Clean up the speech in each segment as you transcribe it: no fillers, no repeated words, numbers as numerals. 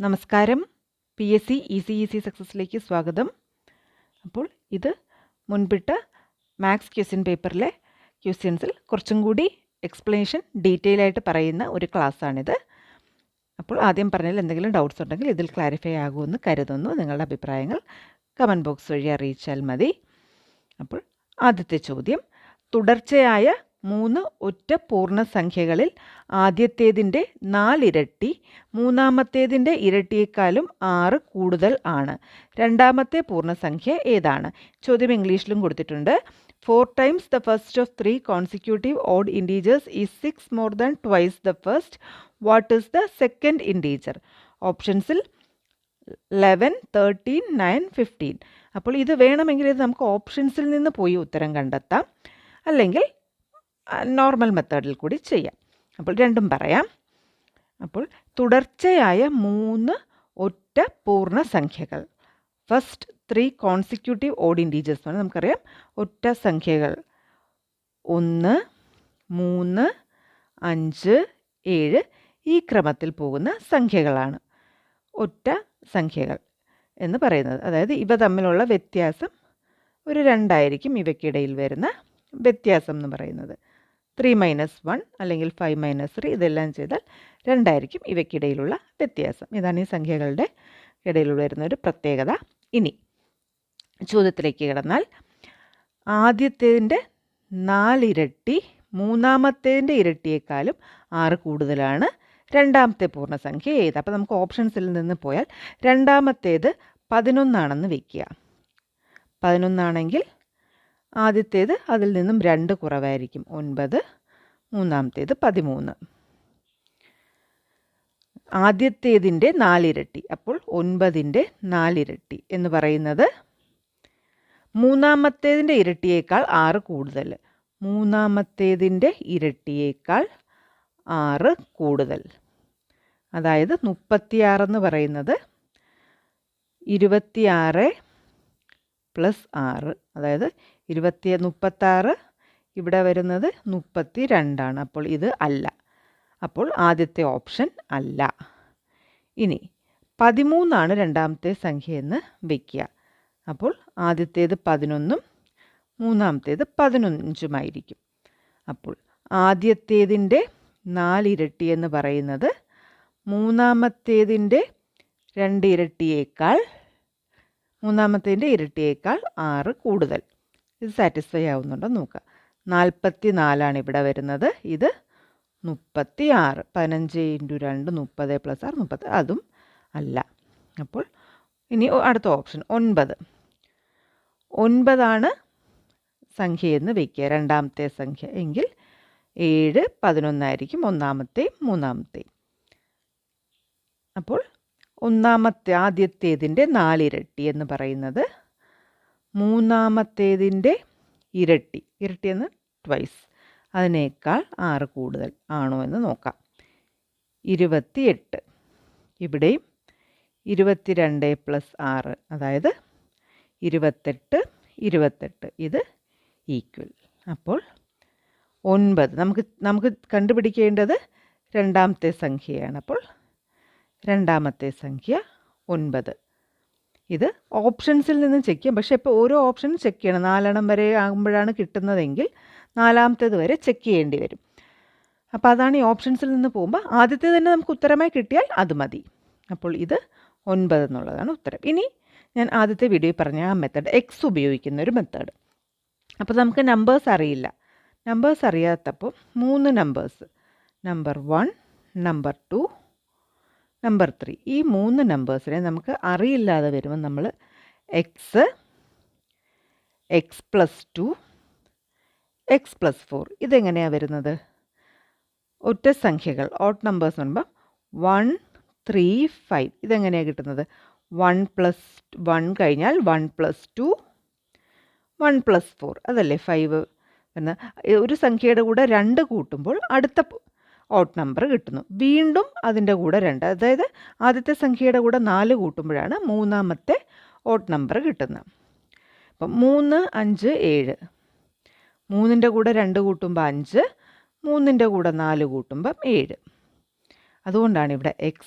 നമസ്കാരം. PSC easy സക്സസ്സിലേക്ക് സ്വാഗതം. അപ്പോൾ ഇത് മുൻപിട്ട മാത്സ് ക്വസ്റ്റ്യൻ പേപ്പറിലെ ക്വസ്റ്റ്യൻസിൽ കുറച്ചും കൂടി എക്സ്പ്ലനേഷൻ ഡീറ്റെയിൽ ആയിട്ട് പറയുന്ന ഒരു ക്ലാസ്സാണിത്. അപ്പോൾ ആദ്യം പറഞ്ഞതിൽ എന്തെങ്കിലും ഡൗട്ട്സ് ഉണ്ടെങ്കിൽ ഇതിൽ ക്ലാരിഫൈ ആകുമെന്ന് കരുതുന്നു. നിങ്ങളുടെ അഭിപ്രായങ്ങൾ കമൻറ്റ് ബോക്സ് വഴി അറിയിച്ചാൽ മതി. അപ്പോൾ ആദ്യത്തെ ചോദ്യം, തുടർച്ചയായ 3 ഒറ്റ പൂർണ്ണസംഖ്യകളിൽ ആദ്യത്തേതിൻ്റെ 4 ഇരട്ടി മൂന്നാമത്തേതിൻ്റെ ഇരട്ടിയേക്കാളും 6 കൂടുതൽ ആണ്. രണ്ടാമത്തെ പൂർണ്ണസംഖ്യ ഏതാണ്? ചോദ്യം ഇംഗ്ലീഷിലും കൊടുത്തിട്ടുണ്ട്. 4 times the first of 3 consecutive odd integers is 6 more than twice the first. What is the second integer? ഓപ്ഷൻസിൽ 11, 13, 9, 15. അപ്പോൾ ഇത് വേണമെങ്കിൽ ഇത് നമുക്ക് ഓപ്ഷൻസിൽ നിന്ന് പോയി ഉത്തരം കണ്ടെത്താം, അല്ലെങ്കിൽ നോർമൽ മെത്തേഡിൽ കൂടി ചെയ്യാം. അപ്പോൾ രണ്ടും പറയാം. അപ്പോൾ തുടർച്ചയായ 3 ഒറ്റ പൂർണ്ണസംഖ്യകൾ, ഫസ്റ്റ് 3 കോൺസിക്യൂട്ടീവ് ഓഡ് ഇൻറ്റീജേഴ്സ് ആണ്. നമുക്കറിയാം ഒറ്റ സംഖ്യകൾ 1, 3, 5, 7 ഈ ക്രമത്തിൽ പോകുന്ന സംഖ്യകളാണ് ഒറ്റ സംഖ്യകൾ എന്ന് പറയുന്നത്. അതായത് ഇവ തമ്മിലുള്ള വ്യത്യാസം ഒരു 2 ആയിരിക്കും. ഇവയ്ക്കിടയിൽ വരുന്ന വ്യത്യാസം എന്ന് പറയുന്നത് 3 - 1 അല്ലെങ്കിൽ 5 - 3 ഇതെല്ലാം ചെയ്താൽ 2 ആയിരിക്കും ഇവയ്ക്കിടയിലുള്ള വ്യത്യാസം. ഇതാണ് ഈ സംഖ്യകളുടെ ഇടയിൽ വരുന്ന ഒരു പ്രത്യേകത. ഇനി ചോദ്യത്തിലേക്ക് കിടന്നാൽ, ആദ്യത്തേതിൻ്റെ 4 ഇരട്ടി മൂന്നാമത്തേതിൻ്റെ ഇരട്ടിയേക്കാളും 6 കൂടുതലാണ്. രണ്ടാമത്തെ പൂർണ്ണസംഖ്യ ഏത്? അപ്പോൾ നമുക്ക് ഓപ്ഷൻസിൽ നിന്ന് പോയാൽ രണ്ടാമത്തേത് 11 ആണെന്ന് വയ്ക്കുക. 11 ആണെങ്കിൽ ആദ്യത്തേത് അതിൽ നിന്നും 2 കുറവായിരിക്കും, 9. മൂന്നാമത്തേത് 13. ആദ്യത്തേതിൻ്റെ 4 ഇരട്ടി, അപ്പോൾ 9ൻ്റെ 4 ഇരട്ടി എന്ന് പറയുന്നത് മൂന്നാമത്തേതിൻ്റെ ഇരട്ടിയേക്കാൾ 6 കൂടുതൽ. മൂന്നാമത്തേതിൻ്റെ ഇരട്ടിയേക്കാൾ 6 കൂടുതൽ. അതായത് 36 എന്ന് പറയുന്നത് 26 + 6, അതായത് 36 ഇവിടെ വരുന്നത് 32 ആണ്. അപ്പോൾ ഇത് അല്ല. അപ്പോൾ ആദ്യത്തെ ഓപ്ഷൻ അല്ല. ഇനി 13 ആണ് രണ്ടാമത്തെ സംഖ്യ എന്ന് വയ്ക്കുക. അപ്പോൾ ആദ്യത്തേത് 11ഉം മൂന്നാമത്തേത് 15ഉമായിരിക്കും. അപ്പോൾ ആദ്യത്തേതിൻ്റെ 4 ഇരട്ടി എന്ന് പറയുന്നത് മൂന്നാമത്തേതിൻ്റെ 2 ഇരട്ടിയേക്കാൾ 6 കൂടുതൽ. ഇത് സാറ്റിസ്ഫൈ ആവുന്നുണ്ടോ നോക്കുക. 44 ഇവിടെ വരുന്നത്. ഇത് 36. 15 × 2 30 + 6 30. അതും അല്ല. അപ്പോൾ ഇനി അടുത്ത ഓപ്ഷൻ 9. 9 ആണ് സംഖ്യയെന്ന് വയ്ക്കുക, രണ്ടാമത്തെ സംഖ്യ. എങ്കിൽ 7, 11 ആയിരിക്കും ഒന്നാമത്തെയും മൂന്നാമത്തെയും. അപ്പോൾ ആദ്യത്തേതിൻ്റെ 4 ഇരട്ടി എന്ന് പറയുന്നത് മൂന്നാമത്തേതിൻ്റെ ഇരട്ടി എന്ന് ട്വൈസ്, അതിനേക്കാൾ 6 കൂടുതൽ ആണോ എന്ന് നോക്കാം. 28. ഇവിടെയും 22 + 6, അതായത് 28. ഇത് ഈക്വൽ. അപ്പോൾ 9 നമുക്ക് കണ്ടുപിടിക്കേണ്ടത് രണ്ടാമത്തെ സംഖ്യയാണ്. അപ്പോൾ രണ്ടാമത്തെ സംഖ്യ 9. ഇത് ഓപ്ഷൻസിൽ നിന്ന് ചെക്ക് ചെയ്യാം. പക്ഷേ ഇപ്പോൾ ഓരോ ഓപ്ഷനും ചെക്ക് ചെയ്യണം. 4 വരെ ആകുമ്പോഴാണ് കിട്ടുന്നതെങ്കിൽ 4ാമത്തേത് വരെ ചെക്ക് ചെയ്യേണ്ടി വരും. അപ്പോൾ അതാണ് ഈ ഓപ്ഷൻസിൽ നിന്ന് പോകുമ്പോൾ ആദ്യത്തെ തന്നെ നമുക്ക് ഉത്തരമായി കിട്ടിയാൽ അത് മതി. അപ്പോൾ ഇത് 9 എന്നുള്ളതാണ് ഉത്തരം. ഇനി ഞാൻ ആദ്യത്തെ വീഡിയോയിൽ പറഞ്ഞ ആ മെത്തേഡ്, എക്സ് ഉപയോഗിക്കുന്ന ഒരു മെത്തേഡ്. അപ്പോൾ നമുക്ക് നമ്പേഴ്സ് അറിയില്ല. നമ്പേഴ്സ് അറിയാത്തപ്പോൾ 3 നമ്പേഴ്സ്, നമ്പർ 1, നമ്പർ 2, നമ്പർ 3, ഈ 3 നമ്പേഴ്സിനെ നമുക്ക് അറിയില്ലാതെ വരുമ്പോൾ നമ്മൾ x + 2, x + 4 ഇതെങ്ങനെയാണ് വരുന്നത്? ഒറ്റ സംഖ്യകൾ, ഓഡ് നമ്പേഴ്സ് പറയുമ്പോൾ 1, 3, 5 ഇതെങ്ങനെയാണ് കിട്ടുന്നത്? 1 + 1 കഴിഞ്ഞാൽ 1 + 2, 1 + 4 അതല്ലേ 5 എന്ന്. ഒരു സംഖ്യയുടെ കൂടെ 2 കൂട്ടുമ്പോൾ അടുത്ത ഓഡ് നമ്പർ കിട്ടുന്നു. വീണ്ടും അതിൻ്റെ കൂടെ 2, അതായത് ആദ്യത്തെ സംഖ്യയുടെ കൂടെ 4 കൂട്ടുമ്പോഴാണ് മൂന്നാമത്തെ ഓഡ് നമ്പർ കിട്ടുന്നത്. അപ്പം 3, 5, 7. 3ൻ്റെ കൂടെ 2 കൂട്ടുമ്പോൾ 5, 3ൻ്റെ കൂടെ 4 കൂട്ടുമ്പം 7. അതുകൊണ്ടാണ് ഇവിടെ x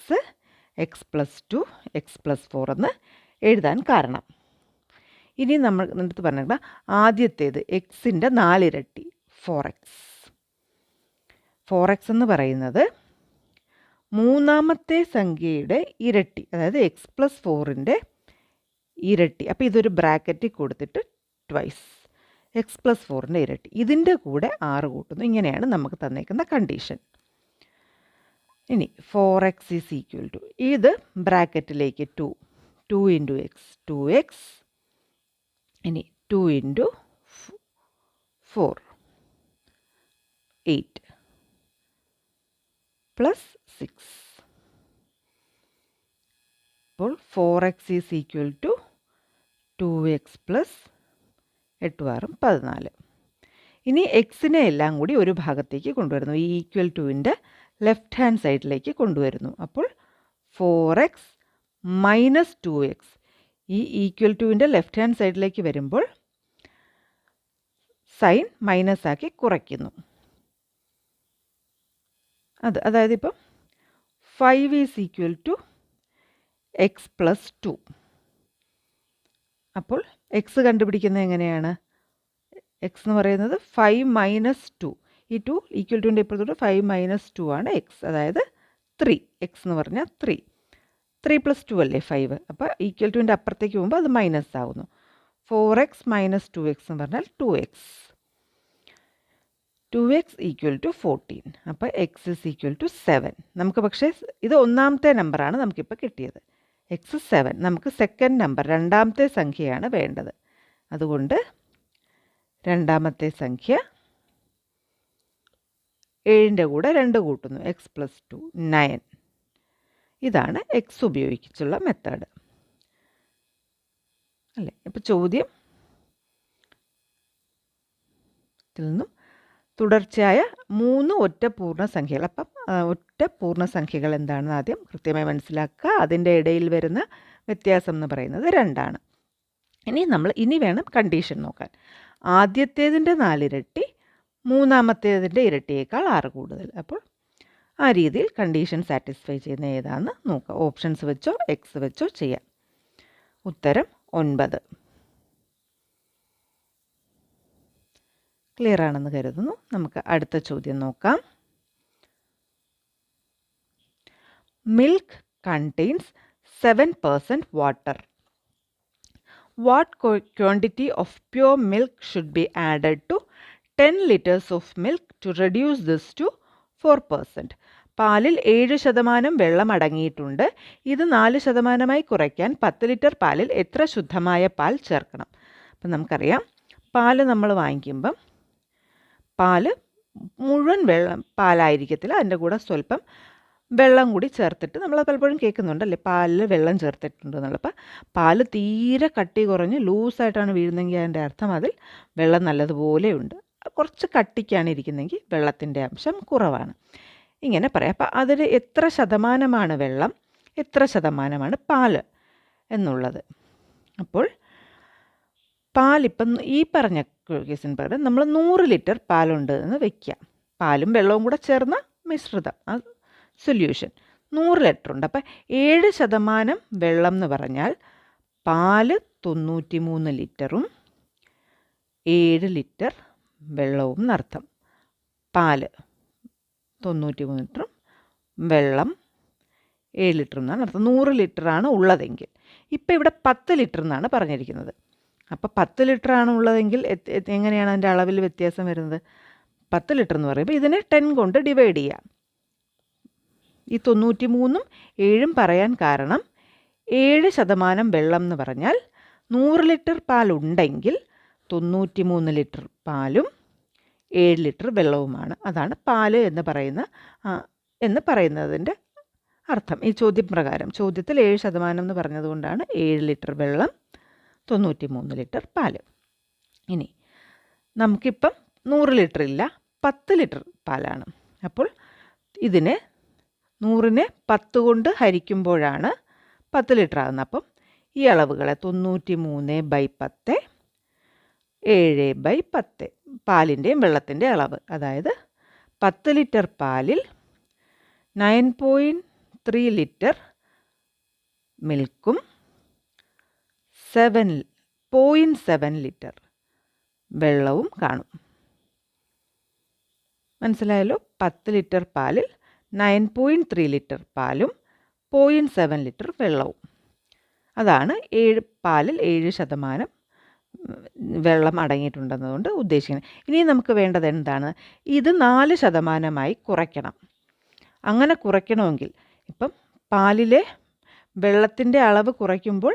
x+2 x+4 എന്ന് എഴുതാൻ കാരണം. ഇനി നമ്മൾ അടുത്ത് പറഞ്ഞ ആദ്യത്തേത് എക്സിൻ്റെ 4 ഇരട്ടി 4x. 4x എന്ന് പറയുന്നത് മൂന്നാമത്തെ സംഖ്യയുടെ ഇരട്ടി, അതായത് x+4ൻ്റെ ഇരട്ടി. അപ്പോൾ ഇതൊരു ബ്രാക്കറ്റിൽ കൊടുത്തിട്ട് ട്വൈസ് x+4ൻ്റെ ഇരട്ടി, ഇതിൻ്റെ കൂടെ 6 കൂട്ടുന്നു. ഇങ്ങനെയാണ് നമുക്ക് തന്നേക്കുന്ന കണ്ടീഷൻ. ഇനി 4x = ഇത് ബ്രാക്കറ്റിലേക്ക് 2 × x 2x. ഇനി 2 × 4 8 + 6. അപ്പോൾ 4x = 2x + 8 + 14. ഇനി എക്സിനെ എല്ലാം കൂടി ഒരു ഭാഗത്തേക്ക് കൊണ്ടുവരുന്നു. ഈ =ൻ്റെ ലെഫ്റ്റ് ഹാൻഡ് സൈഡിലേക്ക് കൊണ്ടുവരുന്നു. അപ്പോൾ 4x - 2x. ഈ =ൻ്റെ ലെഫ്റ്റ് ഹാൻഡ് സൈഡിലേക്ക് വരുമ്പോൾ സൈൻ മൈനസ് ആക്കി കുറയ്ക്കുന്നു. അതായത് ഇപ്പം 5 = x+2. അപ്പോൾ എക്സ് കണ്ടുപിടിക്കുന്നത് എങ്ങനെയാണ്? എക്സ് എന്ന് പറയുന്നത് 5 - 2. ഈ 2 =ൻ്റെ ഇപ്പുറത്തോട്ട് 5 - 2 ആണ് എക്സ്, അതായത് 3. എക്സ് എന്ന് പറഞ്ഞാൽ 3 + 2 അല്ലേ 5. അപ്പോൾ =ൻ്റെ അപ്പുറത്തേക്ക് പോകുമ്പോൾ അത് മൈനസ് ആവുന്നു. 4x - 2x എന്ന് പറഞ്ഞാൽ 2x. 2x = 14. അപ്പോൾ x = 7. നമുക്ക് പക്ഷേ ഇത് ഒന്നാമത്തെ നമ്പറാണ് നമുക്കിപ്പോൾ കിട്ടിയത്. x 7. നമുക്ക് സെക്കൻഡ് നമ്പർ, രണ്ടാമത്തെ സംഖ്യയാണ് വേണ്ടത്. അതുകൊണ്ട് രണ്ടാമത്തെ സംഖ്യ 7ൻ്റെ കൂടെ 2 കൂട്ടുന്നു. x+2 9. ഇതാണ് x ഉപയോഗിച്ചുള്ള മെത്തേഡ് അല്ലേ. ഇപ്പോൾ ചോദ്യം ത്തിൽ നിന്നും തുടർച്ചയായ 3 ഒറ്റ പൂർണ്ണസംഖ്യകൾ. അപ്പം ഒറ്റ പൂർണ്ണസംഖ്യകൾ എന്താണെന്ന് ആദ്യം കൃത്യമായി മനസ്സിലാക്കുക. അതിൻ്റെ ഇടയിൽ വരുന്ന വ്യത്യാസം എന്ന് പറയുന്നത് 2 ആണ്. ഇനി വേണം കണ്ടീഷൻ നോക്കാൻ. ആദ്യത്തേതിൻ്റെ 4 ഇരട്ടി മൂന്നാമത്തേതിൻ്റെ ഇരട്ടിയേക്കാൾ 6 കൂടുതൽ. അപ്പോൾ ആ രീതിയിൽ കണ്ടീഷൻ സാറ്റിസ്ഫൈ ചെയ്യുന്ന ഏതാണെന്ന് നോക്കുക. ഓപ്ഷൻസ് വെച്ചോ എക്സ് വെച്ചോ ചെയ്യാം. ഉത്തരം 9. ക്ലിയർ ആണെന്ന് കരുതുന്നു. നമുക്ക് അടുത്ത ചോദ്യം നോക്കാം. Milk contains 7% water. What quantity of pure milk should be added to 10 liters of milk to reduce this to 4%? പാലിൽ 7% വെള്ളം അടങ്ങിയിട്ടുണ്ട്. ഇത് 4% കുറയ്ക്കാൻ 10 ലിറ്റർ പാലിൽ എത്ര ശുദ്ധമായ പാൽ ചേർക്കണം? അപ്പം നമുക്കറിയാം, പാല് നമ്മൾ വാങ്ങിക്കുമ്പം പാല് മുഴുവൻ പാലായിരിക്കത്തില്ല, അതിൻ്റെ കൂടെ സ്വല്പം വെള്ളം കൂടി ചേർത്തിട്ട് നമ്മൾ പലപ്പോഴും കേൾക്കുന്നുണ്ടല്ലേ, പാലിൽ വെള്ളം ചേർത്തിട്ടുണ്ട് എന്നുള്ളത്. അപ്പം പാല് തീരെ കട്ടി കുറഞ്ഞ് ലൂസായിട്ടാണ് വീഴുന്നതെങ്കിൽ അതിൻ്റെ അർത്ഥം അതിൽ വെള്ളം നല്ലതുപോലെ ഉണ്ട്. കുറച്ച് കട്ടിക്കാണ് ഇരിക്കുന്നതെങ്കിൽ വെള്ളത്തിൻ്റെ അംശം കുറവാണ്. ഇങ്ങനെ പറയാം. അപ്പം അതിൽ എത്ര ശതമാനമാണ് വെള്ളം, എത്ര ശതമാനമാണ് പാല് എന്നുള്ളത്. അപ്പോൾ പാലിപ്പം ഈ പറഞ്ഞ കേസിന് പകരം നമ്മൾ 100 ലിറ്റർ പാലുണ്ട് എന്ന് വയ്ക്കുക. പാലും വെള്ളവും കൂടെ ചേർന്ന മിശ്രിതം, സൊല്യൂഷൻ 100 ലിറ്റർ ഉണ്ട്. അപ്പം 7% വെള്ളം എന്ന് പറഞ്ഞാൽ പാല് 93 ലിറ്ററും 7 ലിറ്റർ വെള്ളവും എന്നർത്ഥം. പാല് 93 ലിറ്ററും വെള്ളം 7 ലിറ്റർ എന്നാണ് അർത്ഥം. 100 ലിറ്ററാണ് ഉള്ളതെങ്കിൽ. ഇപ്പം ഇവിടെ 10 ലിറ്റർ എന്നാണ് പറഞ്ഞിരിക്കുന്നത്. അപ്പോൾ 10 ലിറ്ററാണ് ഉള്ളതെങ്കിൽ എങ്ങനെയാണ് അതിൻ്റെ അളവിൽ വ്യത്യാസം വരുന്നത്? 10 ലിറ്റർ എന്ന് പറയുമ്പോൾ ഇതിനെ 10 കൊണ്ട് ഡിവൈഡ് ചെയ്യാം. ഈ 93ഉം 7ഉം പറയാൻ കാരണം 7% വെള്ളം എന്ന് പറഞ്ഞാൽ 100 ലിറ്റർ പാലുണ്ടെങ്കിൽ 93 ലിറ്റർ പാലും 7 ലിറ്റർ വെള്ളവുമാണ്. അതാണ് പാല് എന്ന് പറയുന്നതിൻ്റെ അർത്ഥം. ഈ ചോദ്യപ്രകാരം ചോദ്യത്തിൽ 7% എന്ന് പറഞ്ഞതുകൊണ്ടാണ് 7 ലിറ്റർ വെള്ളം 93 ലിറ്റർ പാല്. ഇനി നമുക്കിപ്പം 100 ലിറ്റർ ഇല്ല, 10 ലിറ്റർ പാലാണ്. അപ്പോൾ ഇതിനെ 100നെ 10 കൊണ്ട് ഹരിക്കുമ്പോഴാണ് 10 ലിറ്റർ ആകുന്നത്. അപ്പം ഈ അളവുകളെ 93/10 7/10 പാലിൻ്റെയും വെള്ളത്തിൻ്റെ അളവ്, അതായത് 10 ലിറ്റർ പാലിൽ 9.3 ലിറ്റർ മിൽക്കും 0.7 ലിറ്റർ വെള്ളവും കാണും. മനസ്സിലായല്ലോ? 10 ലിറ്റർ പാലിൽ 9.3 ലിറ്റർ പാലും 0.7 ലിറ്റർ വെള്ളവും. അതാണ് പാലിൽ 7% വെള്ളം അടങ്ങിയിട്ടുണ്ടെന്നതുകൊണ്ട് ഉദ്ദേശിക്കുന്നത്. ഇനി നമുക്ക് വേണ്ടത് എന്താണ്? ഇത് 4% കുറയ്ക്കണം. അങ്ങനെ കുറയ്ക്കണമെങ്കിൽ ഇപ്പം പാലിലെ വെള്ളത്തിൻ്റെ അളവ് കുറയ്ക്കുമ്പോൾ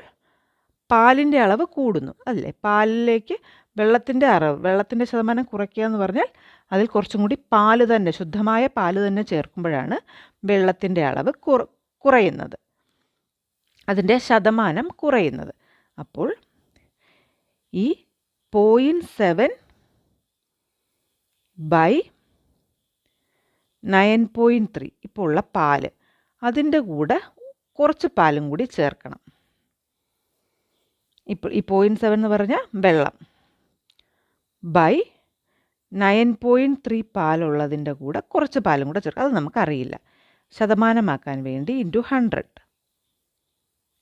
പാലിൻ്റെ അളവ് കൂടുന്നു അല്ലേ? പാലിലേക്ക് വെള്ളത്തിൻ്റെ ശതമാനം കുറയ്ക്കുക എന്ന് പറഞ്ഞാൽ അതിൽ കുറച്ചും കൂടി പാല് തന്നെ, ശുദ്ധമായ പാല് തന്നെ ചേർക്കുമ്പോഴാണ് വെള്ളത്തിൻ്റെ അളവ് കുറയുന്നത്, അതിൻ്റെ ശതമാനം കുറയുന്നത്. അപ്പോൾ ഈ 0.7 ബൈ 9.3 ഇപ്പോൾ ഉള്ള പാല്, അതിൻ്റെ കൂടെ കുറച്ച് പാലും കൂടി ചേർക്കണം. ഇപ്പോൾ ഈ 0.7 എന്ന് പറഞ്ഞാൽ വെള്ളം ബൈ 9.3 പാലുള്ളതിൻ്റെ കൂടെ കുറച്ച് പാലും കൂടെ ചേർക്കുക. അത് നമുക്കറിയില്ല. ശതമാനമാക്കാൻ വേണ്ടി × 100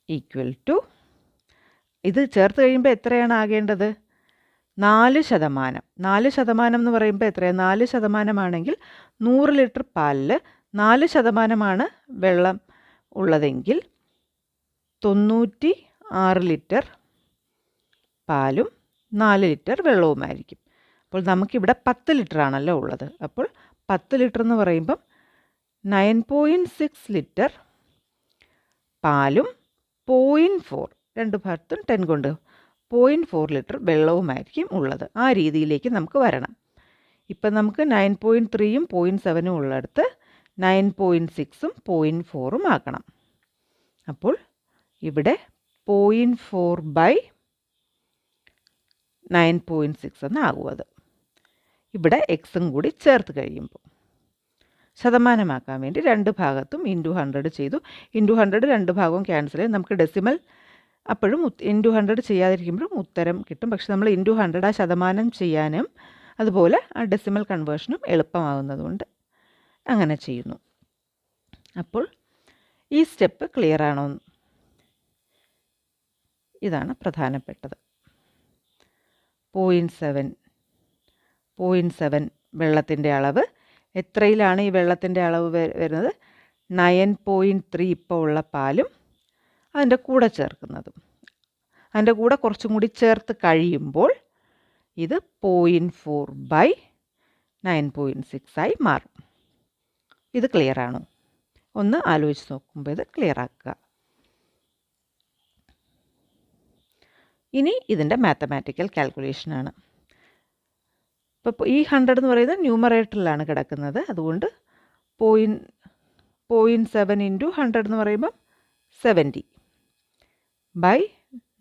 ഈക്വൽ ടു, ഇത് ചേർത്ത് കഴിയുമ്പോൾ എത്രയാണ് ആകേണ്ടത്? 4%. 4% എന്ന് പറയുമ്പോൾ എത്രയാണ്? 4% ആണെങ്കിൽ 100 ലിറ്റർ പാലിൽ 4% വെള്ളം ഉള്ളതെങ്കിൽ 96 ലിറ്റർ പാലും 4 ലിറ്റർ വെള്ളവുമായിരിക്കും. അപ്പോൾ നമുക്കിവിടെ 10 ലിറ്റർ ആണല്ലോ ഉള്ളത്. അപ്പോൾ 10 ലിറ്റർ എന്ന് പറയുമ്പം 9.6 ലിറ്റർ പാലും 0.4, രണ്ട് ഭാഗത്തും 10 കൊണ്ട് 0.4 ലിറ്റർ വെള്ളവുമായിരിക്കും ഉള്ളത്. ആ രീതിയിലേക്ക് നമുക്ക് വരണം. ഇപ്പം നമുക്ക് 9.3ഉം 0.7ഉം ഉള്ളിടത്ത് 9.6ഉം 0.4ഉം ആക്കണം. അപ്പോൾ ഇവിടെ 0.4 ബൈ 9.6 എന്നാകും. അത് ഇവിടെ എക്സും കൂടി ചേർത്ത് കഴിയുമ്പോൾ ശതമാനമാക്കാൻ വേണ്ടി രണ്ട് ഭാഗത്തും × 100 ചെയ്തു. × 100 രണ്ട് ഭാഗവും ക്യാൻസൽ ചെയ്യും. നമുക്ക് ഡെസിമൽ അപ്പോഴും × 100 ചെയ്യാതിരിക്കുമ്പോഴും ഉത്തരം കിട്ടും. പക്ഷെ നമ്മൾ × 100 ആ ശതമാനം ചെയ്യാനും അതുപോലെ ആ ഡെസിമൽ കൺവേർഷനും എളുപ്പമാകുന്നതുകൊണ്ട് അങ്ങനെ ചെയ്യുന്നു. അപ്പോൾ ഈ സ്റ്റെപ്പ് ക്ലിയർ ആണോ? ഇതാണ് പ്രധാനപ്പെട്ടത്. 0.7 വെള്ളത്തിൻ്റെ അളവ്. എത്രയിലാണ് ഈ വെള്ളത്തിൻ്റെ അളവ് വരുന്നത്? 9.3 ഇപ്പോൾ ഉള്ള പാലും അതിൻ്റെ കൂടെ ചേർക്കുന്നതും. അതിൻ്റെ കൂടെ കുറച്ചും കൂടി ചേർത്ത് കഴിയുമ്പോൾ ഇത് 0.4 ബൈ 9.6 ആയി മാറും. ഇത് ക്ലിയർ ആണോ? ഒന്ന് ആലോചിച്ച് നോക്കുമ്പോൾ ഇത് ക്ലിയർ ആക്കുക. ഇനി ഇതിൻ്റെ മാത്തമാറ്റിക്കൽ കാൽക്കുലേഷനാണ്. ഇപ്പോൾ ഈ 100 എന്ന് പറയുന്നത് ന്യൂമറേറ്ററിലാണ് കിടക്കുന്നത്. അതുകൊണ്ട് 0.7 × 100 എന്ന് പറയുമ്പം 70 ബൈ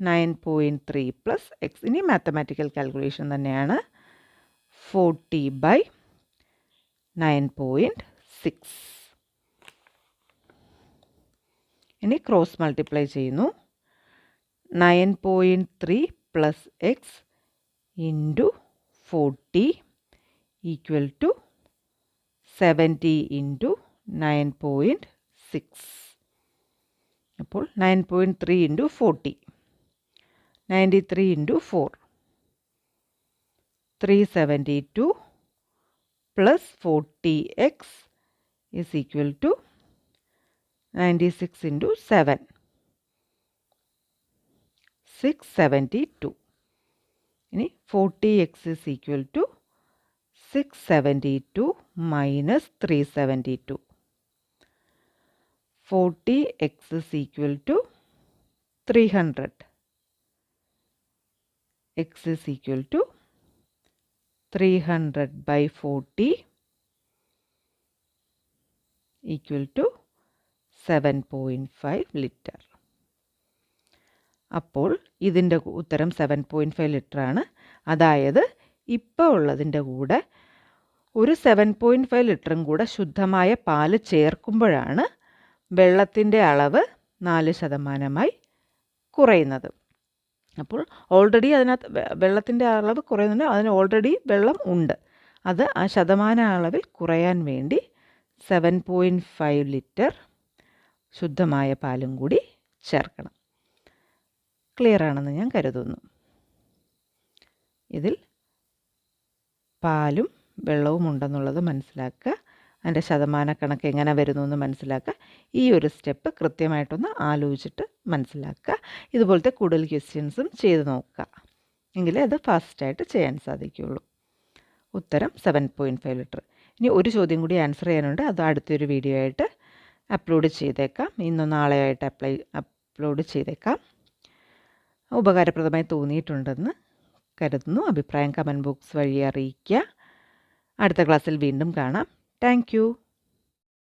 9.3 പ്ലസ് എക്സ്. ഇനി മാത്തമാറ്റിക്കൽ കാൽക്കുലേഷൻ തന്നെയാണ്. 40 ബൈ 9.6. ഇനി ക്രോസ് മൾട്ടിപ്ലൈ ചെയ്യുന്നു. 9.3 plus x into 40 equal to 70 into 9.6. അപ്പോൾ 9.3 into 40, 93 into 4, 372 plus 40x is equal to 96 into 7, 672. ഇനി 40x is equal to 672 minus 372. 40x is equal to 300. X is equal to 300 by 40 equal to 7.5 litre. അപ്പോൾ ഇതിൻ്റെ ഉത്തരം 7.5 ലിറ്ററാണ്. അതായത് ഇപ്പോൾ ഉള്ളതിൻ്റെ കൂടെ ഒരു 7.5 ലിറ്ററും കൂടെ ശുദ്ധമായ പാല് ചേർക്കുമ്പോഴാണ് വെള്ളത്തിൻ്റെ അളവ് 4% കുറയുന്നത്. അപ്പോൾ ഓൾറെഡി അതിനകത്ത് വെള്ളത്തിൻ്റെ അളവ് കുറയുന്നുണ്ട്. അതിന് ഓൾറെഡി വെള്ളം ഉണ്ട്. അത് ആ ശതമാന അളവിൽ കുറയാൻ വേണ്ടി 7.5 ലിറ്റർ ശുദ്ധമായ പാലും കൂടി ചേർക്കണം. ക്ലിയർ ആണെന്ന് ഞാൻ കരുതുന്നു. ഇതിൽ പാലും വെള്ളവും ഉണ്ടെന്നുള്ളത് മനസ്സിലാക്കുക. അതിൻ്റെ ശതമാനക്കണക്ക് എങ്ങനെ വരുന്നു എന്ന് മനസ്സിലാക്കുക. ഈ ഒരു സ്റ്റെപ്പ് കൃത്യമായിട്ടൊന്ന് ആലോചിച്ചിട്ട് മനസ്സിലാക്കുക. ഇതുപോലത്തെ കൂടുതൽ ക്വസ്റ്റ്യൻസും ചെയ്ത് നോക്കുക. എങ്കിലേ അത് ഫാസ്റ്റായിട്ട് ചെയ്യാൻ സാധിക്കുകയുള്ളൂ. ഉത്തരം 7.5 ലിറ്റർ. ഇനി ഒരു ചോദ്യം കൂടി ആൻസർ ചെയ്യാനുണ്ട്. അത് അടുത്തൊരു വീഡിയോ ആയിട്ട് അപ്ലോഡ് ചെയ്തേക്കാം. ഇന്നോ നാളെയായിട്ട് അപ്ലോഡ് ചെയ്തേക്കാം. ഉപകാരപ്രദമായി തോന്നിയിട്ടുണ്ടെന്ന് കരുതുന്നു. അഭിപ്രായം കമൻറ്റ് ബോക്സ് വഴി അറിയിക്കുക. അടുത്ത ക്ലാസ്സിൽ വീണ്ടും കാണാം. Thank you.